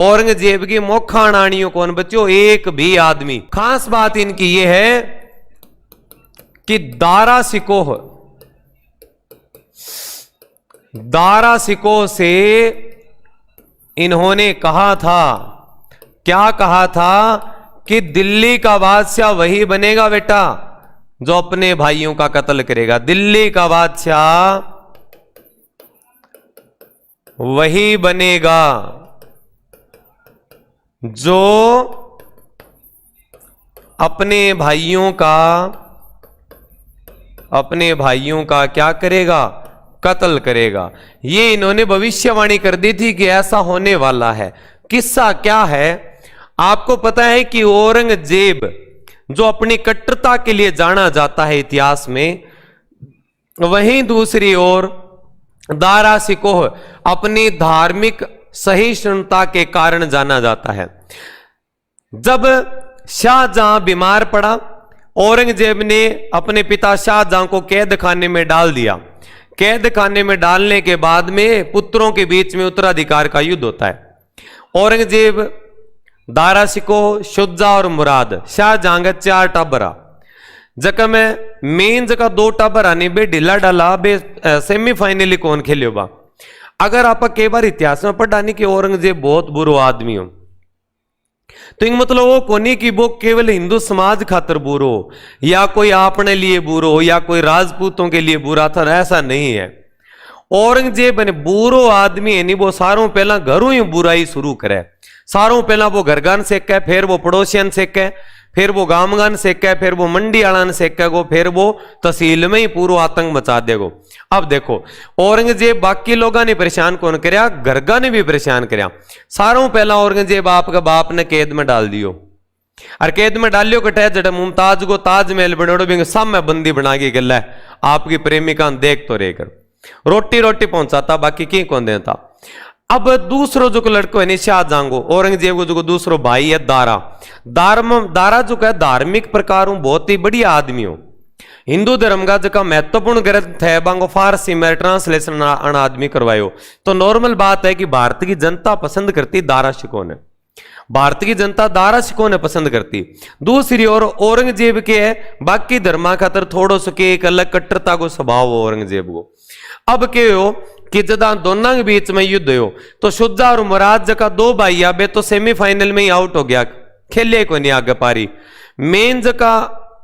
औरंगजेब की मोखाणानियों कौन बच्चों, एक भी आदमी। खास बात इनकी ये है कि दारा सिकोह से इन्होंने कहा था, क्या कहा था कि दिल्ली का बादशाह वही बनेगा बेटा जो अपने भाइयों का कत्ल करेगा। दिल्ली का बादशाह वही बनेगा जो अपने भाइयों का क्या करेगा, कत्ल करेगा। ये इन्होंने भविष्यवाणी कर दी थी कि ऐसा होने वाला है। किस्सा क्या है आपको पता है कि औरंगजेब जो अपनी कट्टरता के लिए जाना जाता है इतिहास में, वहीं दूसरी ओर दारा सिकोह अपनी धार्मिक सहिष्णुता के कारण जाना जाता है। जब शाहजहां बीमार पड़ा, औरंगजेब ने अपने पिता शाहजहां को कैद खाने में डाल दिया। कैद खाने में डालने के बाद में पुत्रों के बीच में उत्तराधिकार का युद्ध होता है। औरंगजेब, दारा सिकोह, शुजा और मुराद, शाहजहां का 4 टाबरा जका में मेन जका 2 टाबरा ने बे ढिला डाला बे सेमीफाइनल कौन खेलियो बा। अगर आप कई बार इतिहास में पढ़ा नहीं कि औरंगजेब बहुत बुरो आदमी हो, तो इन मतलब वो कोनी कि वो केवल हिंदू समाज खातर बुरो या कोई अपने लिए बुरो या कोई राजपूतों के लिए बुरा था, ऐसा नहीं है। औरंगजेब ने बुरो आदमी है नहीं, वो सारों पहला घरों ही बुराई शुरू करे। सारों पहला वो घरगान सेके, फिर वो पड़ोसियन सेके, फिर वो गामगान सेके, फिर वो मंडी आलान सेकेगो, फिर वो तहसील में ही पूरा आतंक मचा देगो। अब देखो औरंगजेब बाकी लोगों ने परेशान कौन करया, घरगा ने भी परेशान करया। सारों पहला औरंगजेब आपका बाप ने कैद में डाल दियो, और कैद में डालियो कटे जड़े मुमताज को ताजमहल बनोड़ो भी सब में बंदी बना के गल है। आपकी प्रेमिका देख तो रहकर रोटी पहुंचाता, बाकी की कौन देता। अब दूसरो जो लड़को है शाहजहां को, औरंगजेब को जो दूसरो भाई है दारा जो है धार्मिक प्रकार बहुत ही बढ़िया आदमी हो। हिंदू धर्म का जो महत्वपूर्ण ग्रंथ है बांगो फारसी में ट्रांसलेशन आदमी करवायो। तो नॉर्मल बात है कि भारत की जनता पसंद करती दारा शिकोह ने, भारत की जनता दारा शिकोह ने पसंद करती। दूसरी ओर औरंगजेब के है बाकी धर्मा खातर थोड़ो सो के एक अलग कट्टरता को स्वभाव हो औरंगजेब को। अब के हो कि जदा दोनों के बीच में युद्ध हो तो शुजा और मुराद जका 2 भाई बे तो सेमीफाइनल में ही आउट हो गया, खेले को नहीं आगे पारी। मेन जका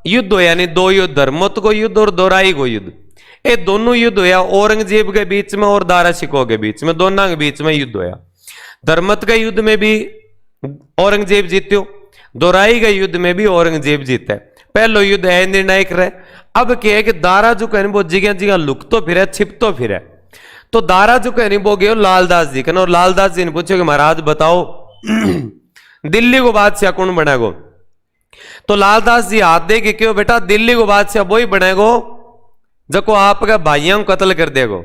युद्ध हो यानी 2 युद्ध, धर्मोत को युद्ध और दोराई को युद्ध, ये दोनों युद्ध होया औरंगजेब के बीच में और दारा शिकोह के बीच में, दोनों के बीच में युद्ध होया। धर्मत के युद्ध में भी औरंगजेब जीत्यो, दोराई के युद्ध में भी औरंगजेब जीते। पहलो युद्ध है निर्णायक रहे। अब क्या है कि दारा जो कहने वो जगह जगह लुक तो फिर छिप तो फिर, तो दारा जो कहने वो गयो लालदास जी कहना, और लालदास जी ने पूछो कि महाराज बताओ दिल्ली को बादशाह कौन बनेगो। तो लालदास जी हाथ दे के क्यों बेटा, दिल्ली को बादशाह वही बनेगो जको आपका भाइयों को कत्ल कर देगो।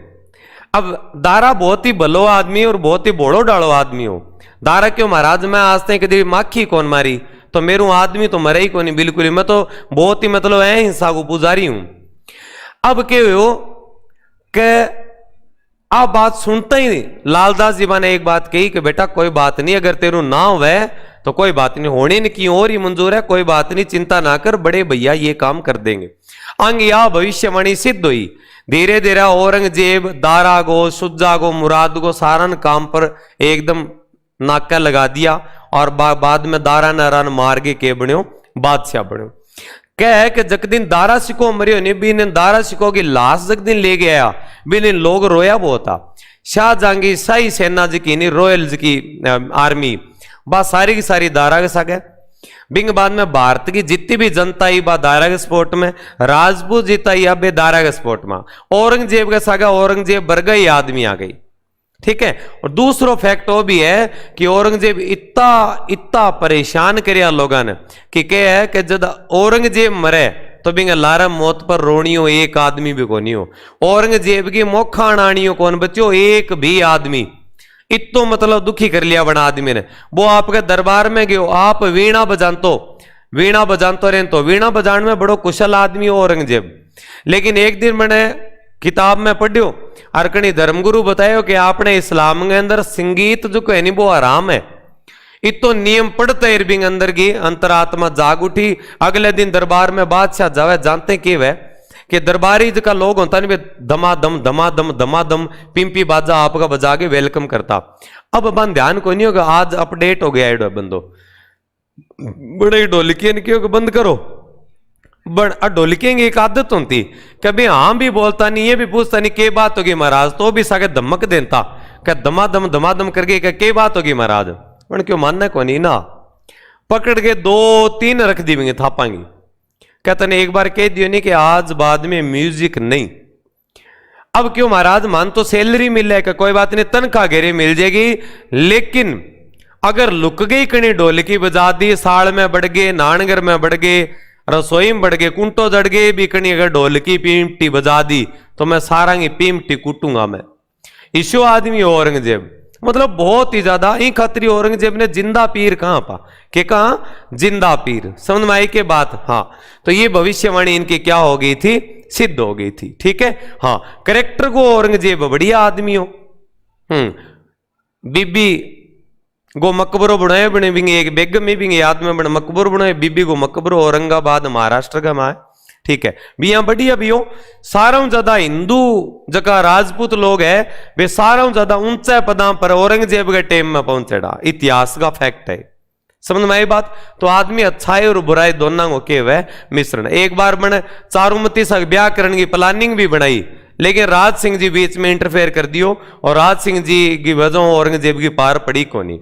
अब दारा बहुत ही भलो आदमी और बहुत ही बोड़ो डालो आदमी हो। दारा क्यों महाराज मैं आज तक कभी माखी कौन मारी, तो मेरू आदमी तो मरे ही को नहीं बिल्कुल ही, मैं तो बहुत ही मतलब है हिंसा को पुजारी हूं। अब क्या हो कि आप बात सुनते ही लालदास जी ने एक बात कही कि बेटा कोई बात नहीं, अगर तेरू ना हुए तो कोई बात नहीं, होने ने की और ही मंजूर है, कोई बात नहीं, चिंता ना कर, बड़े भैया ये काम कर देंगे। अंग यह भविष्यवाणी सिद्ध हुई। धीरे धीरे औरंगजेब दारा को, शुजा को, मुराद को सारन काम पर एकदम नाका लगा दिया, और बाद में दारा नारायण मार के बण्यो बादशाह बण्यो। कह कि जक दिन दारा सिकोह मरियो ने भी ने दारा सिकोह की लाश जक दिन ले गया भी ने लोग रोया बहुत था। शाहजहां की शाही सेना जी नहीं रॉयल की आर्मी बा सारी की सारी दारा के साथ है। बिंग बाद में भारत की जितनी भी जनता ही बा दारा के स्पोर्ट में, राजपूत जीता ही अब दारा के स्पोर्ट में, औरंगजेब के साथ औरंगजेब बरगा ही आदमी आ गई। ठीक है। और दूसरो फैक्ट वो भी है कि औरंगजेब इतना परेशान करया लोगों ने कि क्या है कि जब औरंगजेब मरे तो बिंग लारा मौत पर रोनियो एक आदमी भी कोनी हो। औरंगजेब की मोखाणानियों कौन बच्चो, एक भी आदमी। इतो मतलब दुखी कर लिया बना आदमी ने। वो आपके दरबार में गयो, आप वीणा बजानतो रहे तो वीणा बजान में बड़ो कुशल आदमी हो औरंगजेब। लेकिन एक दिन मैंने किताब में पढ़ियो अरकनी धर्मगुरु बतायो कि आपने इस्लाम के अंदर संगीत जो कहे नहीं वो हराम है। इतो नियम पढ़ते बिंग अंदर की अंतरात्मा जाग उठी। अगले दिन दरबार में बादशाह जावे, जानते के वह कि दरबारी का लोग होता नहीं, दमादम दमादम दमादम पिंपी बाजा आपका बजा के वेलकम करता। अब बन ध्यान को नहीं होगा, आज अपडेट हो गया है बंदो, बड़े ढोलकी ने बंद करो। ढोलकी की एक आदत होती, कभी हाँ भी बोलता नहीं, ये भी पूछता नहीं के बात होगी महाराज, तो भी सागे धमक देता क्या दमादम दमादम करके के बात होगी महाराज, उन क्यों मानना को नहीं ना, पकड़ के 2-3 रख दी थापांगी। कहते ने एक बार कह दियो नहीं कि आज बाद में म्यूजिक नहीं। अब क्यों महाराज, मान तो सैलरी मिल है, कोई बात नहीं तनख्वाह घेरे मिल जाएगी, लेकिन अगर लुक गई कहीं ढोलकी बजा दी, साल में बढ़ गए, नानगर में बढ़ गए, रसोई में बढ़ गए, कुंटो जड़ गए भी कहीं, अगर ढोलकी पीमटी बजा दी तो मैं सारा की पीमटी कूटूंगा मैं। इशो आदमी औरंगजेब, मतलब बहुत ही ज्यादा ही खतरी। औरंगजेब ने जिंदा पीर कहां पा के, कहा जिंदा पीर, समझ में आई के बात। हाँ, तो ये भविष्यवाणी इनकी क्या हो गई थी, सिद्ध हो गई थी। ठीक है, हाँ, करेक्टर को औरंगजेब बढ़िया आदमी हो। बीबी गो मकबरो बनाए बने भी, एक बेगम में भी याद में बने मकबरो बनाए, बीबी को मकबरो, औरंगाबाद महाराष्ट्र का माँ। ठीक है, भी यहां बढ़िया भी हो। सारा ज्यादा हिंदू जगह राजपूत लोग है, वे सारा ज्यादा ऊंचा पदा पर औरंगजेब के टाइम में पहुंचेड़ा, इतिहास का फैक्ट है। समझ में आई बात। तो आदमी अच्छाई और बुराई दोनों को के वह मिश्रण। एक बार मैंने चारुमती से ब्याह करने की प्लानिंग भी बनाई, लेकिन राज सिंह जी बीच में इंटरफेयर कर दियो, और राज सिंह जी की वजह औरंगजेब की पार पड़ी को नहीं।